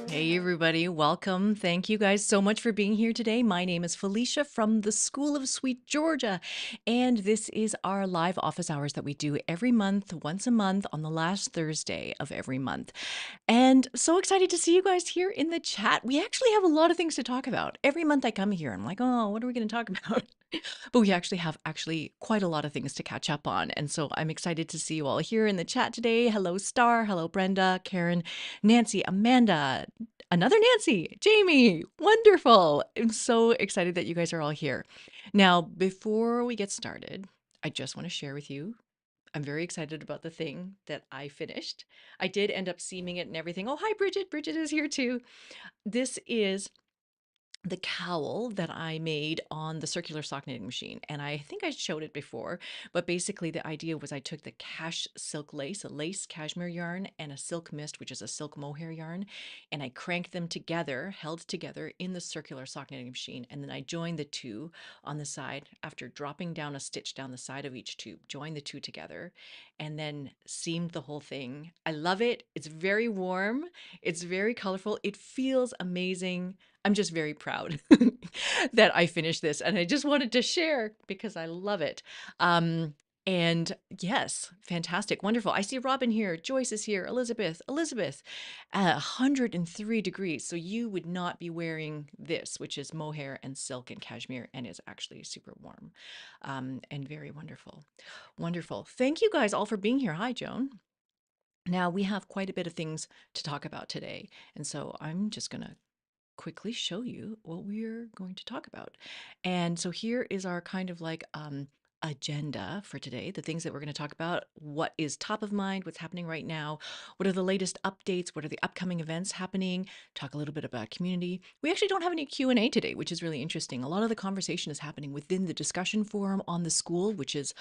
Hey everybody, welcome. Thank you guys so much for being here today. My name is Felicia from the School of Sweet Georgia, and this is our live office hours that we do every month, once a month on the last Thursday of every month. And so excited to see you guys here in the chat. We actually have a lot of things to talk about. Every month I come here, I'm like, oh, what are we going to talk about? But we actually have quite a lot of things to catch up on. And so I'm excited to see you all here in the chat today. Hello, Star. Hello, Brenda, Karen, Nancy, Amanda, another Nancy, Jamie. Wonderful. I'm so excited that you guys are all here. Now, before we get started, I just want to share with you. I'm very excited about the thing that I finished. I did end up seaming it and everything. Oh, hi, Bridget. Bridget is here too. This is the cowl that I made on the circular sock knitting machine. And I think I showed it before, but basically the idea was I took the cash silk lace, a lace cashmere yarn, and a silk mist, which is a silk mohair yarn, and I cranked them together, held together in the circular sock knitting machine. And then I joined the two on the side after dropping down a stitch down the side of each tube, joined the two together, and then seamed the whole thing. I love it. It's very warm. It's very colorful. It feels amazing. I'm just very proud that I finished this, and I just wanted to share because I love it. And yes, fantastic, wonderful. I see Robin here, Joyce is here, Elizabeth, 103 degrees. So you would not be wearing this, which is mohair and silk and cashmere, and is actually super warm, and very wonderful. Wonderful. Thank you guys all for being here. Hi, Joan. Now we have quite a bit of things to talk about today, and so I'm just gonna quickly show you what we're going to talk about. And so here is our kind of like agenda for today, the things that we're going to talk about, what is top of mind, what's happening right now, what are the latest updates, what are the upcoming events happening, talk a little bit about community. We actually don't have any Q&A today, which is really interesting. A lot of the conversation is happening within the discussion forum on the school, which is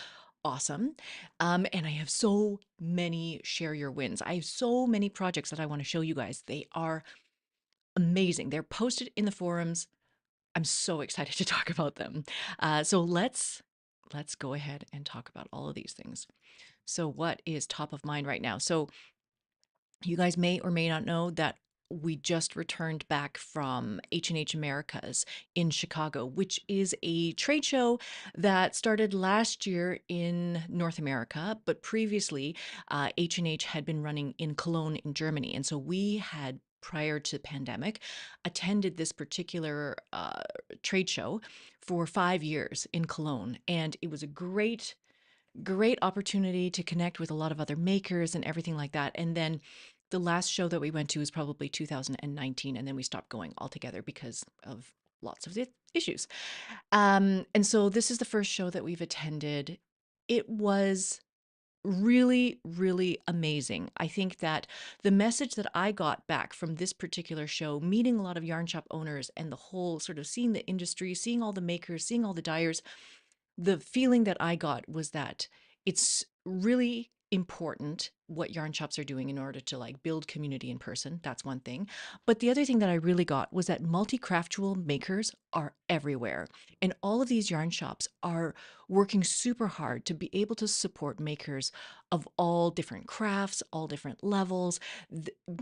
awesome. And I have so many share your wins. I have so many projects that I want to show you guys. They are amazing. They're posted in the forums. I'm so excited to talk about them. So let's go ahead and talk about all of these things. So what is top of mind right now? So you guys may or may not know that we just returned back from H&H Americas in Chicago, which is a trade show that started last year in North America, but previously H&H had been running in Cologne in Germany. And so we had, prior to the pandemic, attended this particular trade show for 5 years in Cologne. And it was a great opportunity to connect with a lot of other makers and everything like that. And then the last show that we went to was probably 2019, and then we stopped going altogether because of lots of issues. And so this is the first show that we've attended. It was really, really amazing. I think that the message that I got back from this particular show, meeting a lot of yarn shop owners and the whole sort of seeing the industry, seeing all the makers, seeing all the dyers, the feeling that I got was that it's really important what yarn shops are doing in order to like build community in person. That's one thing. But the other thing that I really got was that multi-craftual makers are everywhere. And all of these yarn shops are working super hard to be able to support makers of all different crafts, all different levels.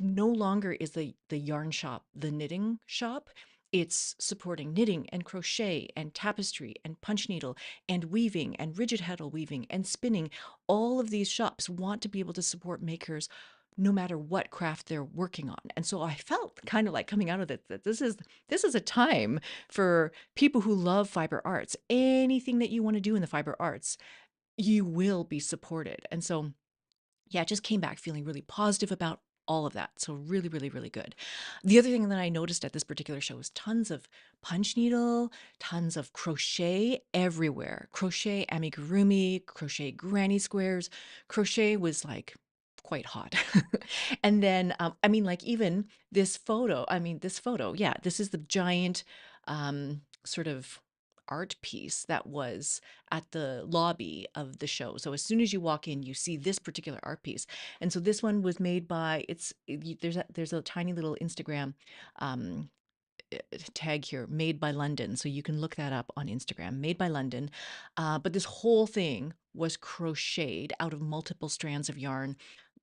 No longer is the yarn shop the knitting shop. It's supporting knitting and crochet and tapestry and punch needle and weaving and rigid heddle weaving and spinning. All of these shops want to be able to support makers no matter what craft they're working on. And so I felt kind of like coming out of it that this is a time for people who love fiber arts. Anything that you want to do in the fiber arts, you will be supported. And so yeah, just came back feeling really positive about all of that. So really, really, really good. The other thing that I noticed at this particular show was tons of punch needle, tons of crochet everywhere. Crochet amigurumi, crochet granny squares. Crochet was like quite hot. And then, I mean, like even this photo, yeah, this is the giant sort of art piece that was at the lobby of the show. So as soon as you walk in, you see this particular art piece. And so this one was made by there's a tiny little Instagram um, tag here, made by London. So you can look that up on Instagram, made by London. But this whole thing was crocheted out of multiple strands of yarn,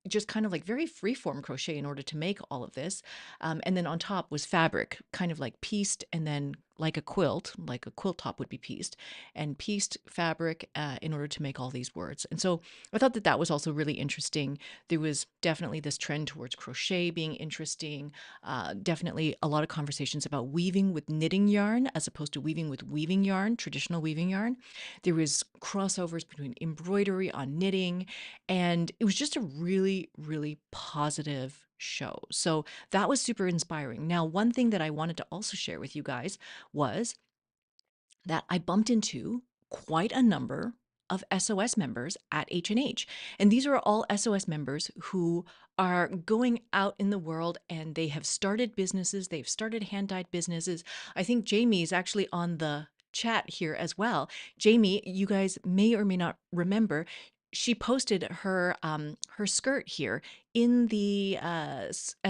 just kind of like very freeform crochet in order to make all of this. And then on top was fabric, kind of like pieced, and then like a quilt top would be pieced, and pieced fabric in order to make all these words. And so I thought that that was also really interesting. There was definitely this trend towards crochet being interesting. Definitely a lot of conversations about weaving with knitting yarn as opposed to weaving with weaving yarn, traditional weaving yarn. There was crossovers between embroidery on knitting, and it was just a really, really positive show. So that was super inspiring. Now, one thing that I wanted to also share with you guys was that I bumped into quite a number of SOS members at H&H. And these are all SOS members who are going out in the world and they have started businesses, they've started hand-dyed businesses. I think Jamie is actually on the chat here as well. Jamie, you guys may or may not remember, she posted her skirt here in the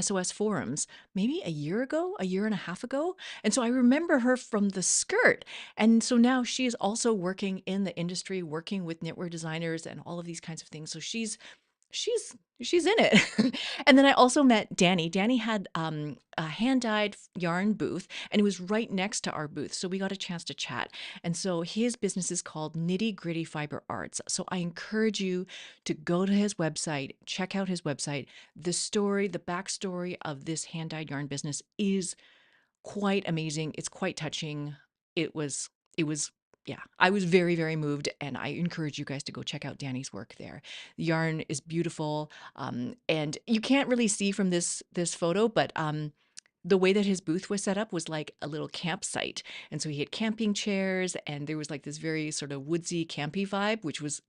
SOS forums maybe a year ago, a year and a half ago. And so I remember her from the skirt. And so now she is also working in the industry, working with knitwear designers and all of these kinds of things. So she's she's in it. And then I also met Danny. Danny had a hand-dyed yarn booth, and it was right next to our booth, so we got a chance to chat. And so his business is called Nitty Gritty Fiber Arts. So I encourage you to go to his website, check out his website. The story, the backstory of this hand-dyed yarn business is quite amazing. It's quite touching. It was yeah, I was very, very moved, and I encourage you guys to go check out Danny's work there. The yarn is beautiful, and you can't really see from this photo, but the way that his booth was set up was like a little campsite, and so he had camping chairs, and there was like this very sort of woodsy, campy vibe, which was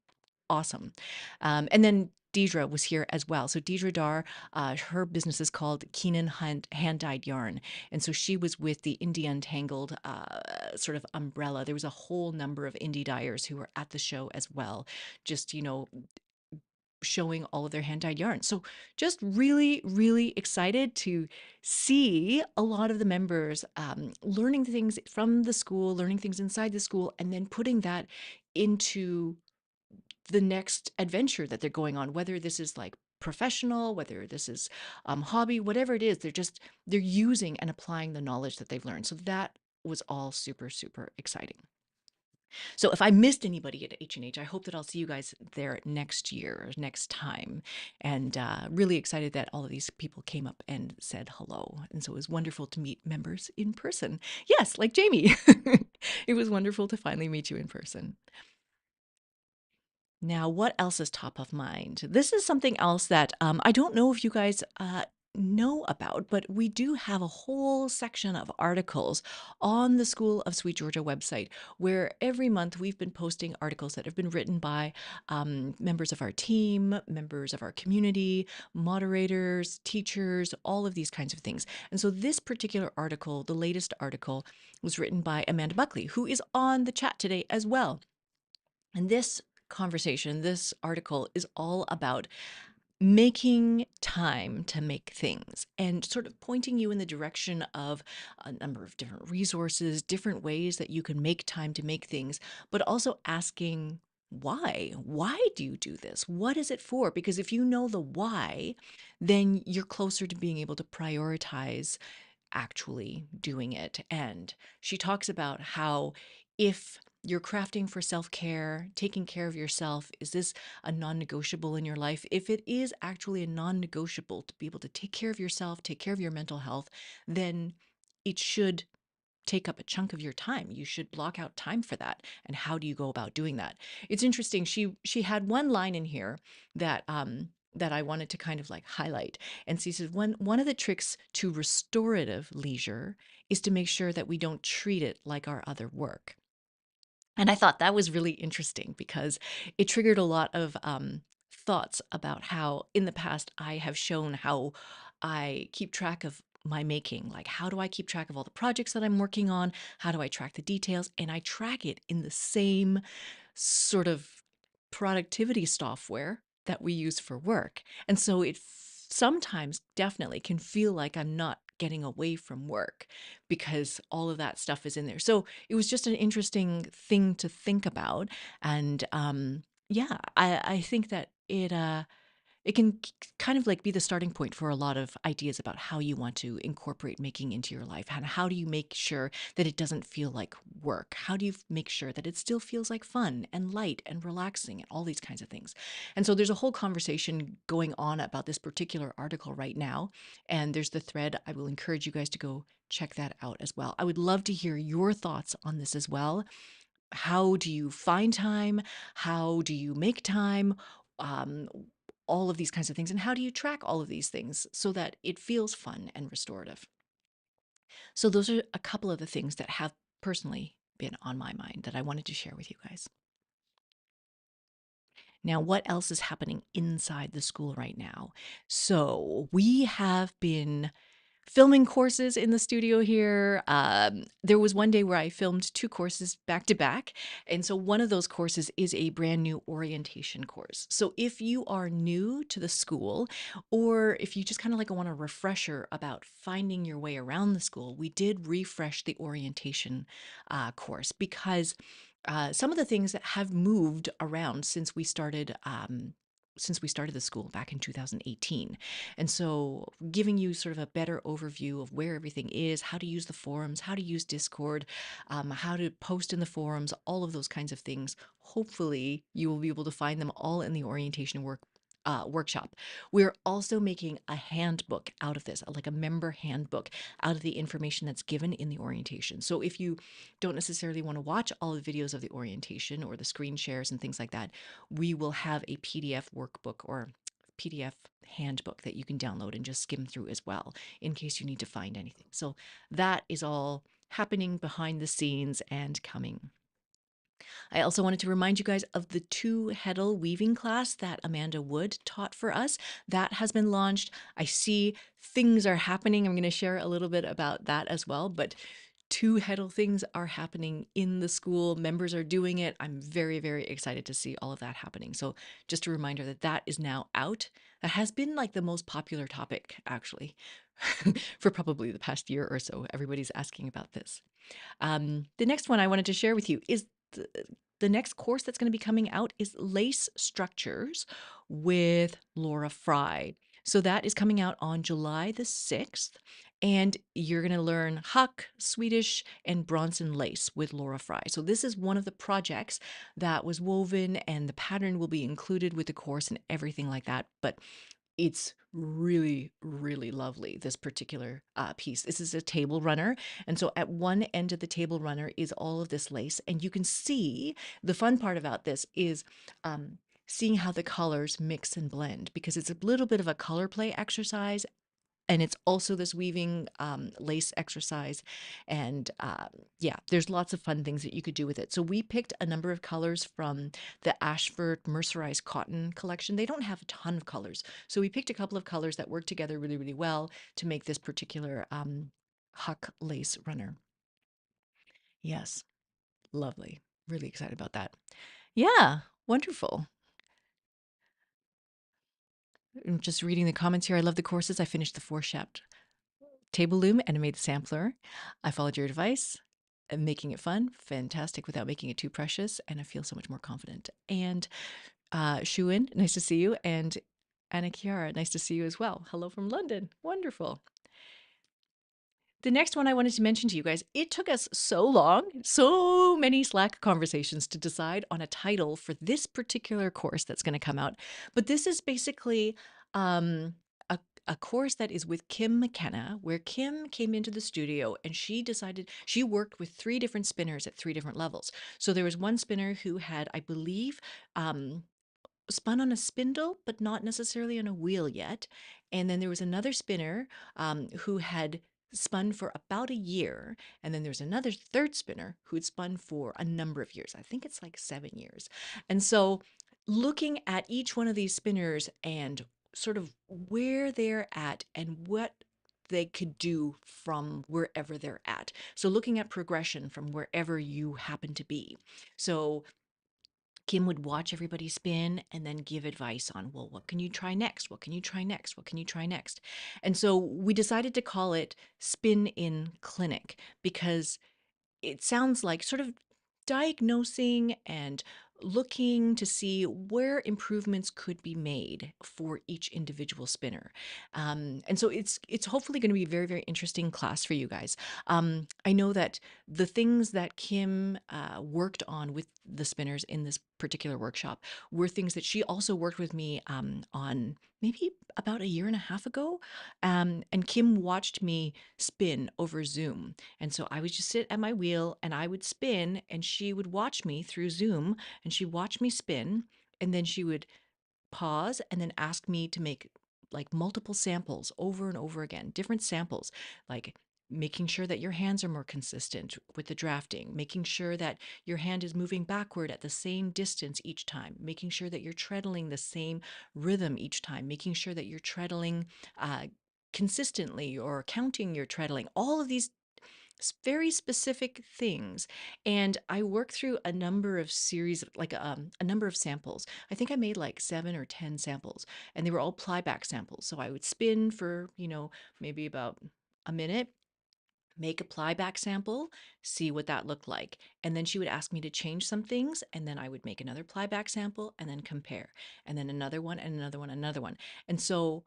awesome. And then Deidre was here as well. So Deidre Dar, her business is called Keenan Hand Dyed Yarn. And so she was with the Indie Untangled sort of umbrella. There was a whole number of indie dyers who were at the show as well, just, showing all of their hand dyed yarn. So just really, really excited to see a lot of the members learning things from the school, learning things inside the school, and then putting that into the next adventure that they're going on, whether this is like professional, whether this is hobby, whatever it is, they're using and applying the knowledge that they've learned. So that was all super, super exciting. So if I missed anybody at H&H, I hope that I'll see you guys there next year, or next time. And really excited that all of these people came up and said hello. And so it was wonderful to meet members in person. Yes, like Jamie. It was wonderful to finally meet you in person. Now, what else is top of mind? This is something else that I don't know if you guys know about, but we do have a whole section of articles on the School of Sweet Georgia website where every month we've been posting articles that have been written by members of our team, members of our community, moderators, teachers, all of these kinds of things. And so this particular article, the latest article, was written by Amanda Buckley, who is on the chat today as well. And this conversation, this article is all about making time to make things and sort of pointing you in the direction of a number of different resources, different ways that you can make time to make things, but also asking why? Why do you do this? What is it for? Because if you know the why, then you're closer to being able to prioritize actually doing it. And she talks about how if you're crafting for self care, taking care of yourself, is this a non negotiable in your life? If it is actually a non negotiable to be able to take care of yourself, take care of your mental health, then it should take up a chunk of your time. You should block out time for that. And how do you go about doing that? It's interesting. She had one line in here that that I wanted to kind of like highlight. And she says one of the tricks to restorative leisure is to make sure that we don't treat it like our other work. And I thought that was really interesting because it triggered a lot of thoughts about how in the past I have shown how I keep track of my making. Like, how do I keep track of all the projects that I'm working on? How do I track the details? And I track it in the same sort of productivity software that we use for work. And so it sometimes definitely can feel like I'm not getting away from work because all of that stuff is in there. So it was just an interesting thing to think about. And yeah, I think that it can kind of like be the starting point for a lot of ideas about how you want to incorporate making into your life. And how do you make sure that it doesn't feel like work? How do you make sure that it still feels like fun and light and relaxing and all these kinds of things? And so there's a whole conversation going on about this particular article right now. And there's the thread. I will encourage you guys to go check that out as well. I would love to hear your thoughts on this as well. How do you find time? How do you make time? Um, all of these kinds of things. And how do you track all of these things so that it feels fun and restorative? So, those are a couple of the things that have personally been on my mind that I wanted to share with you guys. Now, what else is happening inside the school right now? So, we have been filming courses in the studio here. There was one day where I filmed two courses back to back. And so one of those courses is a brand new orientation course. So if you are new to the school, or if you just kind of like want a refresher about finding your way around the school, we did refresh the orientation course because some of the things that have moved around since we started the school back in 2018. And so giving you sort of a better overview of where everything is, how to use the forums, how to use Discord, how to post in the forums, all of those kinds of things. Hopefully you will be able to find them all in the orientation workshop. We're also making a handbook out of this, like a member handbook out of the information that's given in the orientation. So if you don't necessarily want to watch all the videos of the orientation or the screen shares and things like that, we will have a PDF workbook or PDF handbook that you can download and just skim through as well in case you need to find anything. So that is all happening behind the scenes and coming. I also wanted to remind you guys of the 2 Heddle Weaving class that Amanda Wood taught for us. That has been launched. I see things are happening. I'm going to share a little bit about that as well, but 2 Heddle things are happening in the school. Members are doing it. I'm very, very excited to see all of that happening. So just a reminder that that is now out. That has been like the most popular topic, actually, for probably the past year or so. Everybody's asking about this. The next one I wanted to share with you is the next course that's going to be coming out is Lace Structures with Laura Fry. So that is coming out on July the 6th. And you're going to learn Huck, Swedish, and Bronson lace with Laura Fry. So this is one of the projects that was woven, and the pattern will be included with the course and everything like that. But it's really, really lovely, this particular piece. This is a table runner. And so at one end of the table runner is all of this lace. And you can see the fun part about this is seeing how the colors mix and blend, because it's a little bit of a color play exercise and it's also this weaving lace exercise. And yeah, there's lots of fun things that you could do with it. So we picked a number of colors from the Ashford mercerized cotton collection. They don't have a ton of colors, so we picked a couple of colors that work together really, really well to make this particular Huck lace runner. Yes, lovely. Really excited about that. Yeah, wonderful. I'm just reading the comments here. I love the courses. I finished the four shaft table loom and I made the sampler. I followed your advice, making it fun, fantastic without making it too precious, and I feel so much more confident. And Shuin, nice to see you. And Anna Chiara, nice to see you as well. Hello from London. Wonderful. The next one I wanted to mention to you guys, it took us so long, so many Slack conversations to decide on a title for this particular course that's going to come out. But this is basically um, a course that is with Kim McKenna, where Kim came into the studio and she decided she worked with three different spinners at three different levels. So there was one spinner who had, I believe, spun on a spindle, but not necessarily on a wheel yet. And then there was another spinner who had spun for about a year. And then there's another third spinner who had spun for a number of years. I think it's like 7 years. And so looking at each one of these spinners and sort of where they're at and what they could do from wherever they're at. So looking at progression from wherever you happen to be. So Kim would watch everybody spin and then give advice on, well, what can you try next? What can you try next? What can you try next? And so we decided to call it Spin in Clinic because it sounds like sort of diagnosing and looking to see where improvements could be made for each individual spinner. And so it's hopefully going to be a very, very interesting class for you guys. I know that the things that Kim worked on with the spinners in this particular workshop were things that she also worked with me on maybe about a year and a half ago. And Kim watched me spin over Zoom. And so I would just sit at my wheel and I would spin, and she would watch me through Zoom and she'd watch me spin. And then she would pause and then ask me to make like multiple samples over and over again, different samples, like making sure that your hands are more consistent with the drafting, making sure that your hand is moving backward at the same distance each time, making sure that you're treadling the same rhythm each time, making sure that you're treadling consistently or counting your treadling, all of these very specific things. And I worked through a number of series, like a number of samples. I think I made like 7 or 10 samples, and they were all plyback samples. So I would spin for, maybe about a minute, make a plyback sample, see what that looked like. And then she would ask me to change some things, and then I would make another plyback sample and then compare, and then another one and another one, another one. And so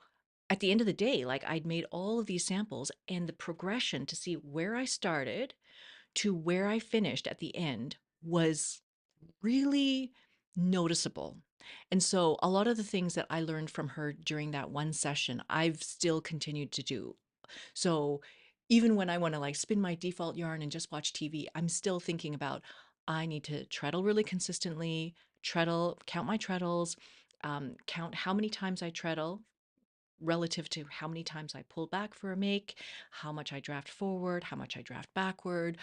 at the end of the day, like I'd made all of these samples, and the progression to see where I started to where I finished at the end was really noticeable. And so a lot of the things that I learned from her during that one session, I've still continued to do. So even when I want to like spin my default yarn and just watch TV, I'm still thinking about I need to treadle really consistently, treadle, count my treadles, count how many times I treadle relative to how many times I pull back for a make, how much I draft forward, how much I draft backward,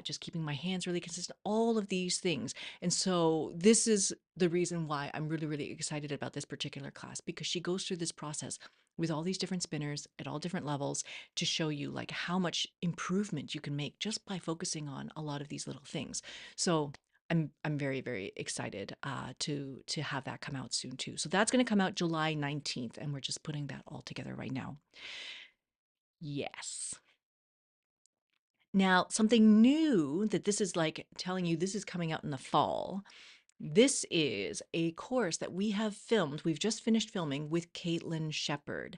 just keeping my hands really consistent, all of these things. And so this is the reason why I'm really, really excited about this particular class, because she goes through this process with all these different spinners at all different levels to show you like how much improvement you can make just by focusing on a lot of these little things. So I'm very, very excited to have that come out soon too. So that's going to come out July 19th, and we're just putting that all together right now. Yes. Now, something new that this is like telling you this is coming out in the fall. This is a course that we have filmed. We've just finished filming with Caitlyn Shepherd.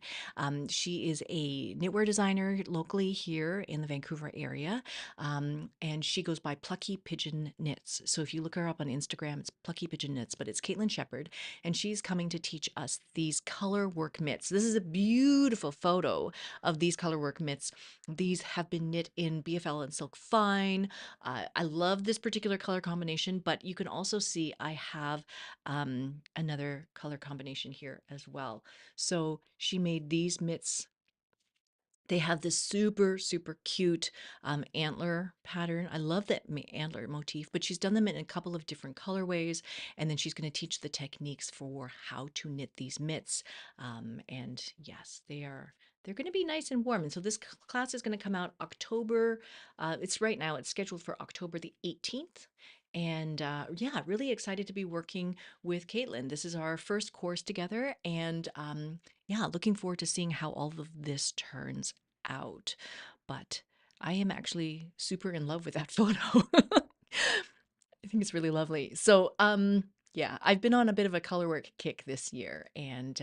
She is a knitwear designer locally here in the Vancouver area, and she goes by Plucky Pigeon Knits. So if you look her up on Instagram, it's Plucky Pigeon Knits, but it's Caitlyn Shepherd, and she's coming to teach us these color work mitts. This is a beautiful photo of these color work mitts. These have been knit in BFL and Silk Fine. I love this particular color combination, but you can also see I have another color combination here as well. So she made these mitts They have this super, super cute antler pattern. I love that antler motif, but she's done them in a couple of different colorways. And then she's going to teach the techniques for how to knit these mitts. And yes, they're going to be nice and warm. And so this class is going to come out October. It's right now, it's scheduled for October the 18th. And yeah, really excited to be working with Caitlyn. This is our first course together. And yeah, looking forward to seeing how all of this turns out. But I am actually super in love with that photo. I think it's really lovely. So, yeah, I've been on a bit of a colorwork kick this year and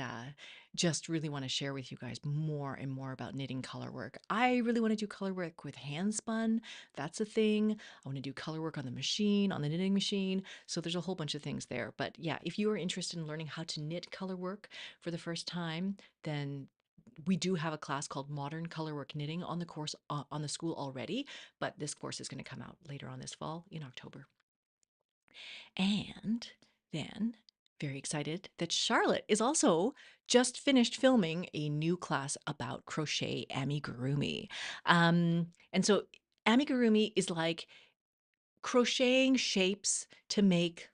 just really want to share with you guys more and more about knitting colorwork. I really want to do colorwork with hand spun. That's a thing. I want to do colorwork on the machine, on the knitting machine. So there's a whole bunch of things there. But yeah, if you are interested in learning how to knit colorwork for the first time, then we do have a class called Modern Colorwork Knitting on the course on the school already, but this course is going to come out later on this fall in October. And then, very excited that Charlotte is also just finished filming a new class about crochet amigurumi. And so amigurumi is like crocheting shapes to make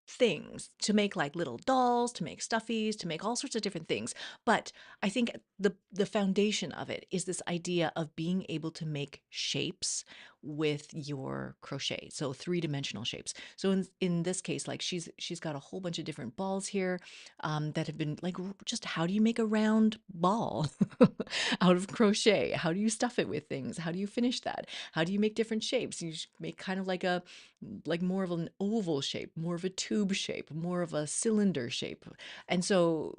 things, to make like little dolls, to make stuffies, to make all sorts of different things. But I think the foundation of it is this idea of being able to make shapes with your crochet. So three-dimensional shapes. So in this case, like she's got a whole bunch of different balls here that have been like, just how do you make a round ball out of crochet? How do you stuff it with things? How do you finish that? How do you make different shapes? You make kind of like more of an oval shape, more of a tube shape, more of a cylinder shape. And so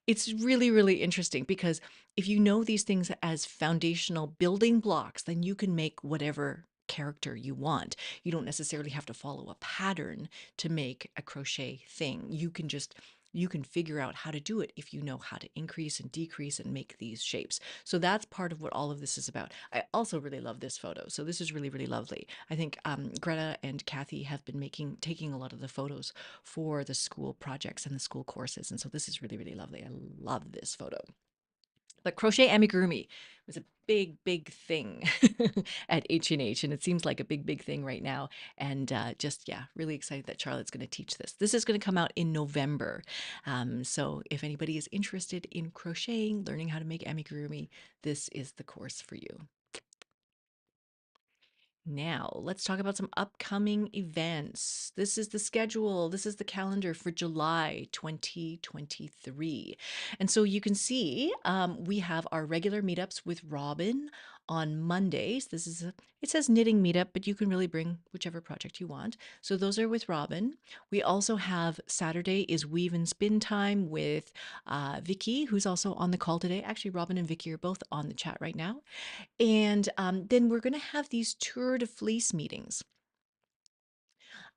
it's really, really interesting because if you know these things as foundational building blocks, then you can make whatever character you want. You don't necessarily have to follow a pattern to make a crochet thing. You can figure out how to do it if you know how to increase and decrease and make these shapes. So that's part of what all of this is about. I also really love this photo. So this is really, really lovely. I think Greta and Kathy have been taking a lot of the photos for the school projects and the school courses. And so this is really, really lovely. I love this photo. But crochet amigurumi was a big, big thing at H&H, and it seems like a big, big thing right now. And just, yeah, really excited that Charlotte's going to teach this. This is going to come out in November. So if anybody is interested in crocheting, learning how to make amigurumi, this is the course for you. Now, let's talk about some upcoming events. This is the schedule. This is the calendar for July 2023. And so you can see we have our regular meetups with Robin on Mondays. It says knitting meetup, but you can really bring whichever project you want. So those are with Robin. We also have Saturday is weave and spin time with Vicky, who's also on the call today. Actually, Robin and Vicky are both on the chat right now. And then we're going to have these Tour de Fleece meetings.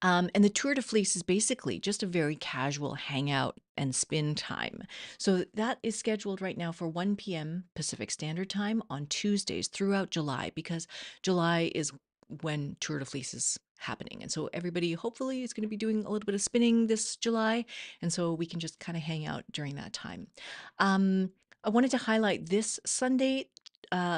And the Tour de Fleece is basically just a very casual hangout and spin time. So that is scheduled right now for 1 p.m. Pacific Standard Time on Tuesdays throughout July, because July is when Tour de Fleece is happening. And so everybody hopefully is going to be doing a little bit of spinning this July. And so we can just kind of hang out during that time. I wanted to highlight this Sunday,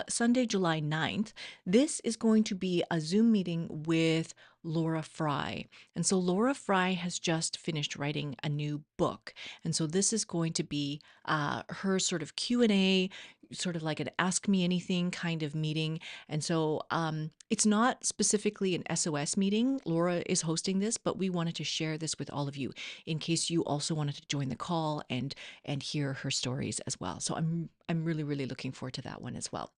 Sunday, July 9th. This is going to be a Zoom meeting with Laura Fry. And so Laura Fry has just finished writing a new book. And so this is going to be her sort of Q&A, sort of like an ask me anything kind of meeting. And so it's not specifically an SOS meeting. Laura is hosting this, but we wanted to share this with all of you in case you also wanted to join the call and hear her stories as well. So I'm really, really looking forward to that one as well.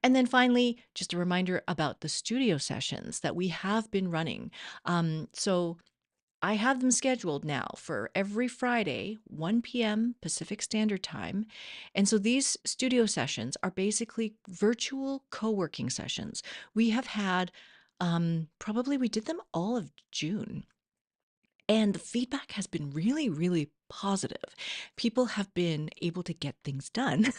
And then finally, just a reminder about the studio sessions that we have been running. So I have them scheduled now for every Friday, 1 p.m. Pacific Standard Time. And so these studio sessions are basically virtual co-working sessions. We have had, probably we did them all of June. And the feedback has been really, really positive. People have been able to get things done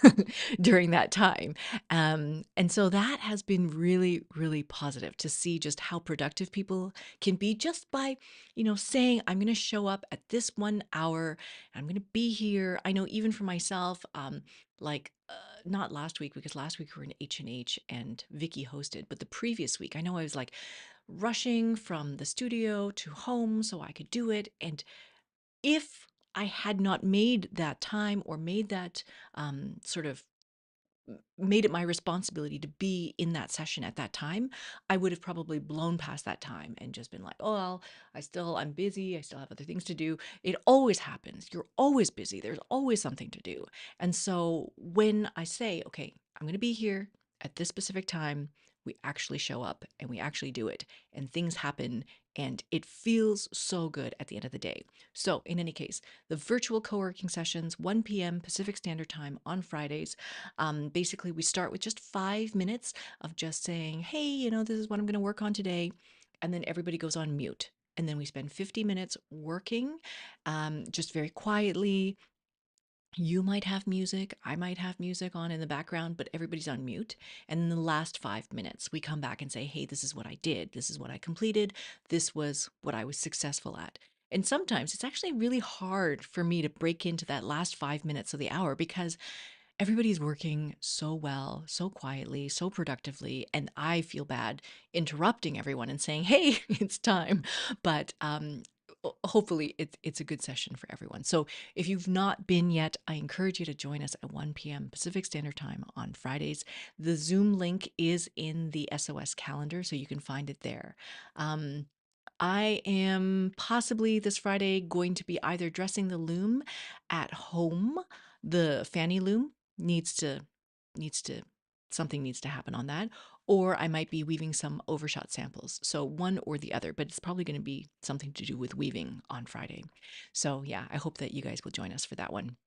during that time. And so that has been really, really positive to see just how productive people can be just by, saying, I'm going to show up at this 1 hour. I'm going to be here. I know even for myself, like, not last week because last week we were in H&H and Vicky hosted, but the previous week, I know I was like rushing from the studio to home so I could do it. And if I had not made that time or made that sort of made it my responsibility to be in that session at that time, I would have probably blown past that time and just been like, oh, well, I'm busy. I still have other things to do. It always happens. You're always busy. There's always something to do. And so when I say, okay, I'm going to be here at this specific time, we actually show up and we actually do it and things happen and it feels so good at the end of the day. So in any case, the virtual co-working sessions, 1 p.m. Pacific Standard Time on Fridays. Basically, we start with just 5 minutes of just saying, hey, this is what I'm going to work on today. And then everybody goes on mute. And then we spend 50 minutes working just very quietly. You might have music, I might have music on in the background, but everybody's on mute. And in the last 5 minutes, we come back and say, hey, this is what I did. This is what I completed. This was what I was successful at. And sometimes it's actually really hard for me to break into that last 5 minutes of the hour because everybody's working so well, so quietly, so productively, and I feel bad interrupting everyone and saying, "Hey, it's time." But hopefully, it's a good session for everyone. So if you've not been yet, I encourage you to join us at 1 p.m. Pacific Standard Time on Fridays. The Zoom link is in the SOS calendar, so you can find it there. Um, I am possibly this Friday going to be either dressing the loom at home, the fanny loom needs to something needs to happen on that, or I might be weaving some overshot samples. So one or the other, but it's probably going to be something to do with weaving on Friday. So yeah, I hope that you guys will join us for that one.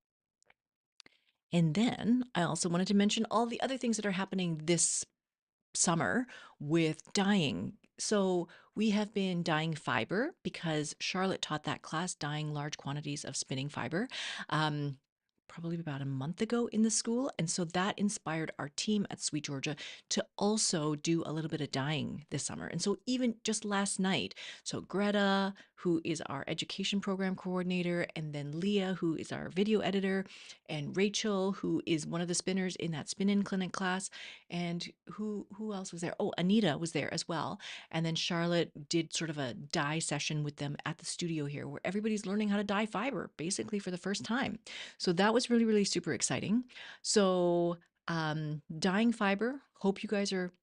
And then I also wanted to mention all the other things that are happening this summer with dyeing. So we have been dyeing fiber because Charlotte taught that class, dyeing large quantities of spinning fiber. Probably about a month ago in the school. And so that inspired our team at Sweet Georgia to also do a little bit of dyeing this summer. And so even just last night, so Greta, who is our education program coordinator, and then Leah, who is our video editor, and Rachel, who is one of the spinners in that spin in clinic class, and who else was there? Oh, Anita was there as well. And then Charlotte did sort of a dye session with them at the studio here where everybody's learning how to dye fiber basically for the first time. So that was really, really super exciting. So dyeing fiber, hope you guys are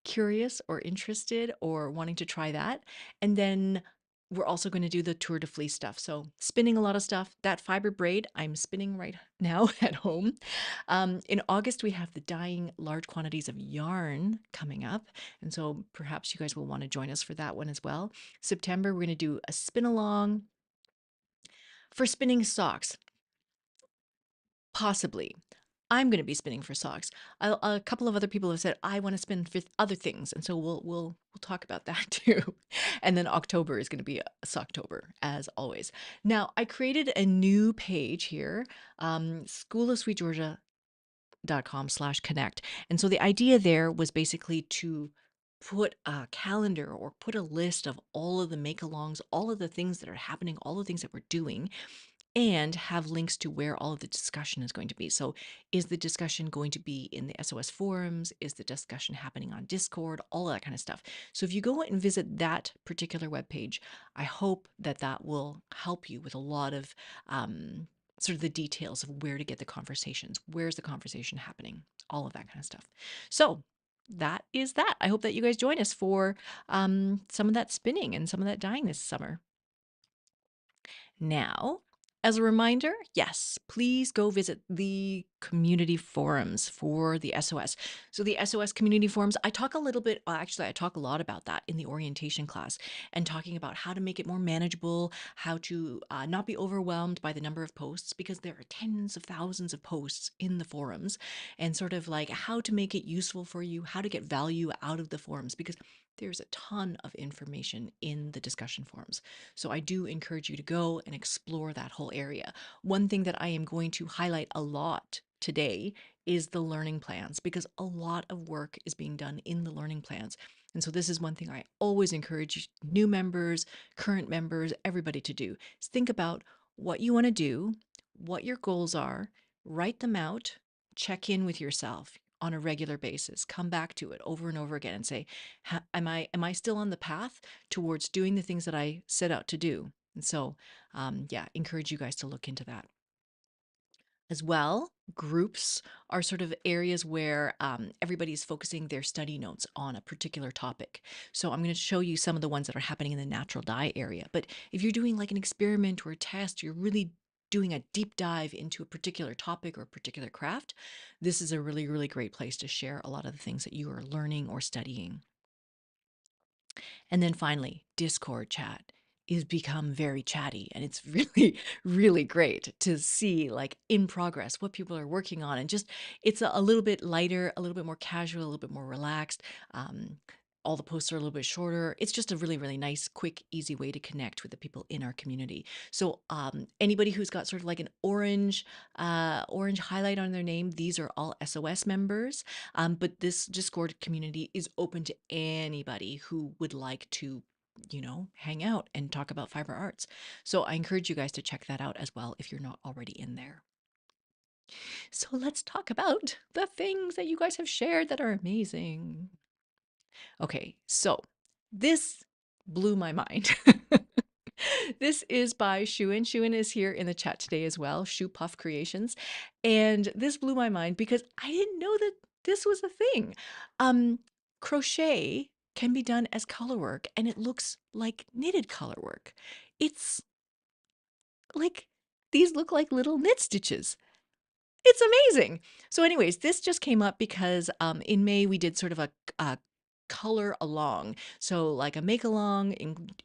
curious or interested or wanting to try that. And then we're also going to do the tour de fleece stuff. So spinning a lot of stuff. That fiber braid I'm spinning right now at home. In August, we have the dyeing large quantities of yarn coming up. And so perhaps you guys will want to join us for that one as well. September, we're going to do a spin along for spinning socks. Possibly. I'm going to be spinning for socks. A couple of other people have said I want to spin for other things, and so we'll talk about that too. And then October is going to be Socktober, as always. Now I created a new page here, schoolofsweetgeorgia.com/connect, and so the idea there was basically to put a calendar or put a list of all of the make-alongs, all of the things that are happening, all the things that we're doing and have links to where all of the discussion is going to be. So, is the discussion going to be in the SOS forums? Is the discussion happening on Discord? All of that kind of stuff. So, if you go and visit that particular webpage, I hope that that will help you with a lot of sort of the details of where to get the conversations, where's the conversation happening, all of that kind of stuff. So, that is that. I hope that you guys join us for some of that spinning and some of that dyeing this summer. Now, as a reminder, yes, please go visit the community forums for the SOS. So, the SOS community forums, I talk a little bit, actually, I talk a lot about that in the orientation class and talking about how to make it more manageable, how to not be overwhelmed by the number of posts because there are tens of thousands of posts in the forums and sort of like how to make it useful for you, how to get value out of the forums because there's a ton of information in the discussion forums. So I do encourage you to go and explore that whole area. One thing that I am going to highlight a lot today is the learning plans, because a lot of work is being done in the learning plans. And so this is one thing I always encourage new members, current members, everybody to do, is think about what you want to do, what your goals are, write them out, check in with yourself on a regular basis, come back to it over and over again and say, am I still on the path towards doing the things that I set out to do? And so, yeah, encourage you guys to look into that as well. Groups are sort of areas where everybody's focusing their study notes on a particular topic. So I'm going to show you some of the ones that are happening in the natural dye area. But if you're doing like an experiment or a test, you're really doing a deep dive into a particular topic or a particular craft, this is a really, really great place to share a lot of the things that you are learning or studying. And then finally, Discord chat is become very chatty, and it's really really great to see like in progress what people are working on, and just it's a little bit lighter, a little bit more casual, a little bit more relaxed. um, all the posts are a little bit shorter. It's just a really really nice, quick, easy way to connect with the people in our community. So anybody who's got sort of like an orange highlight on their name, these are all SOS members. But this Discord community is open to anybody who would like to, hang out and talk about fiber arts. So I encourage you guys to check that out as well if you're not already in there. So let's talk about the things that you guys have shared that are amazing. Okay, so this blew my mind. This is by Shuin. Shuin is here in the chat today as well, Shoe Puff Creations. And this blew my mind because I didn't know that this was a thing. Um, Crochet can be done as color work, and it looks like knitted color work. It's like, these look like little knit stitches. It's amazing. So anyways, this just came up because in May we did sort of a color along. So like a make along,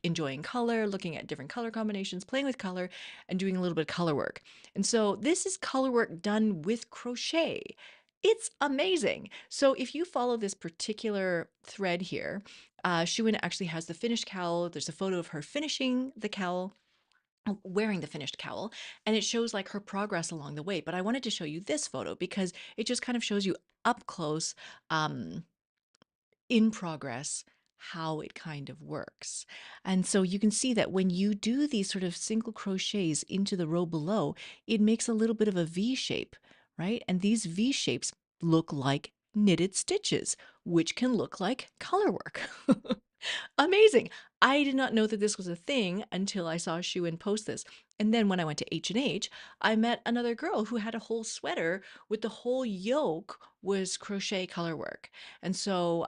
enjoying color, looking at different color combinations, playing with color, and doing a little bit of color work. And so this is color work done with crochet. It's amazing. So if you follow this particular thread here, Shuin actually has the finished cowl. There's a photo of her finishing the cowl, wearing the finished cowl, and it shows like her progress along the way. But I wanted to show you this photo because it just kind of shows you up close, um, in progress, how it kind of works. And so you can see that when you do these sort of single crochets into the row below, it makes a little bit of a V shape, right? And these V shapes look like knitted stitches, which can look like color work. Amazing. I did not know that this was a thing until I saw Shuin post this. And then when I went to H&H, I met another girl who had a whole sweater with the whole yoke was crochet color work. And so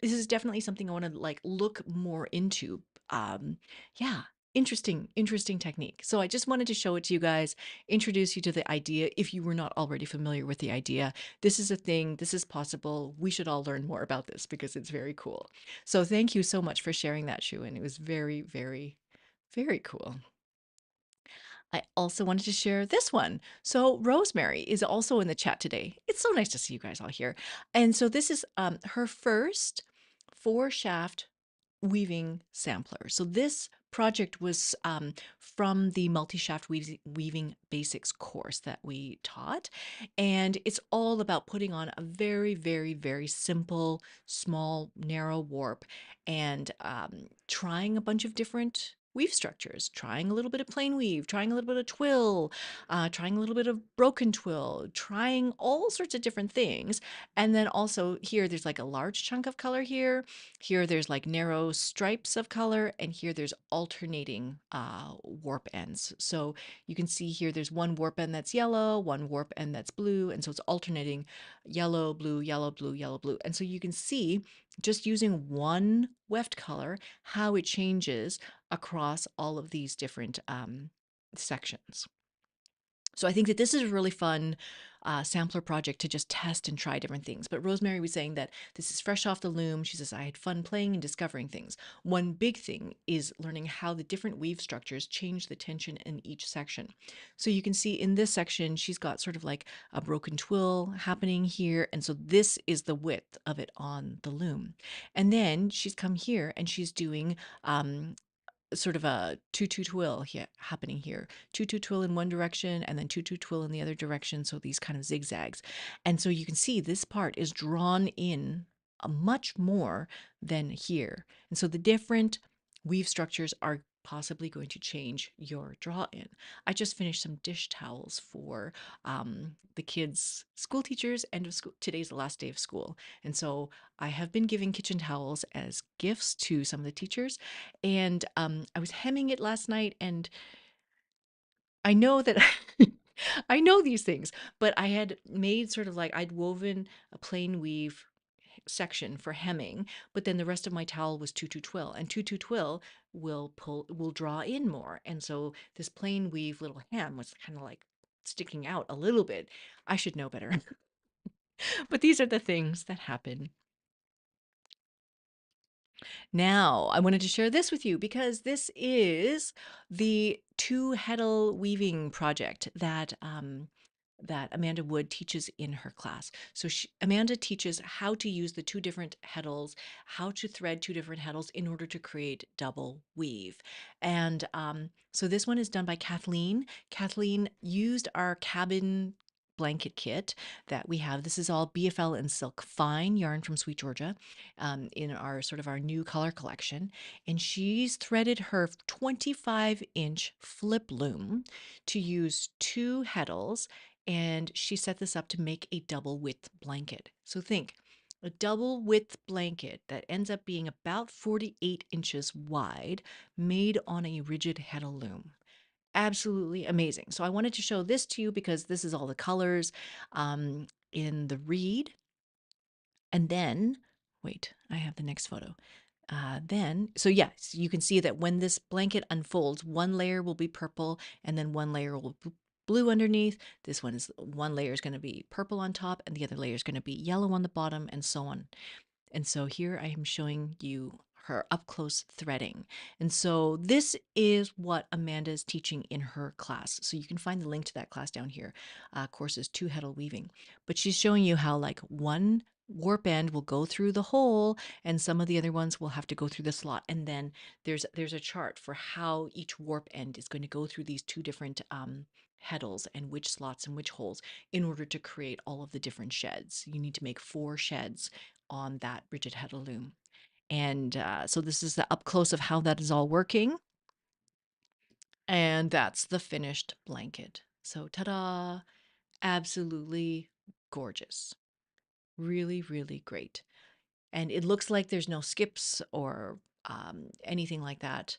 this is definitely something I want to like look more into. Yeah, interesting technique. So I just wanted to show it to you guys, introduce you to the idea if you were not already familiar with the idea. This is a thing, this is possible. We should all learn more about this because it's very cool. So thank you so much for sharing that, Shuin. It was very, very, very cool. I also wanted to share this one. So Rosemary is also in the chat today. It's so nice to see you guys all here. And so this is her first 4-shaft weaving sampler. So this project was from the Multishaft Weaving Basics course that we taught. And it's all about putting on a very, very, very simple, small, narrow warp and trying a bunch of different weave structures, trying a little bit of plain weave, trying a little bit of twill, trying a little bit of broken twill, trying all sorts of different things. And then also here, there's like a large chunk of color here. Here, there's like narrow stripes of color, and here there's alternating warp ends. So you can see here, there's one warp end that's yellow, one warp end that's blue, and so it's alternating yellow, blue, yellow, blue, yellow, blue. And so you can see just using one weft color, how it changes across all of these different sections. So I think that this is a really fun sampler project to just test and try different things. But Rosemary was saying that this is fresh off the loom. She says, I had fun playing and discovering things. One big thing is learning how the different weave structures change the tension in each section. So you can see in this section, she's got sort of like a broken twill happening here. And so this is the width of it on the loom. And then she's come here and she's doing sort of a two twill here happening here, two twill in one direction and then two twill in the other direction, so these kind of zigzags. And so you can see this part is drawn in much more than here, and so the different weave structures are possibly going to change your draw in. I just finished some dish towels for the kids school teachers. End of school, today's the last day of school, and so I have been giving kitchen towels as gifts to some of the teachers. And I was hemming it last night, and I know that I know these things, but I had made sort of like I'd woven a plain weave section for hemming, but then the rest of my towel was two twill, and two twill will draw in more, and so this plain weave little hem was kind of like sticking out a little bit. I should know better, but these are the things that happen. Now, I wanted to share this with you because this is the two Heddle Weaving project that Amanda Wood teaches in her class. So Amanda teaches how to use the two different heddles, how to thread two different heddles in order to create double weave. And so this one is done by Kathleen. Kathleen used our cabin blanket kit that we have. This is all BFL and silk fine yarn from Sweet Georgia, in our sort of our new color collection. And she's threaded her 25-inch flip loom to use two heddles, and she set this up to make a double width blanket. So think, a double width blanket that ends up being about 48 inches wide, made on a rigid heddle loom. Absolutely amazing. So I wanted to show this to you because this is all the colors in the reed. And then, wait, I have the next photo. So yes, you can see that when this blanket unfolds, one layer will be purple and then one layer will be blue underneath. This one is one layer is going to be purple on top and the other layer is going to be yellow on the bottom, and so on. And so here I am showing you her up close threading. And so this is what Amanda is teaching in her class. So you can find the link to that class down here. Courses 2 Heddle Weaving. But she's showing you how like one warp end will go through the hole and some of the other ones will have to go through the slot. And then there's a chart for how each warp end is going to go through these two different heddles and which slots and which holes in order to create all of the different sheds. You need to make 4 sheds on that rigid heddle loom. And so this is the up close of how that is all working. And that's the finished blanket. So ta-da, absolutely gorgeous. Really, really great. And it looks like there's no skips or anything like that.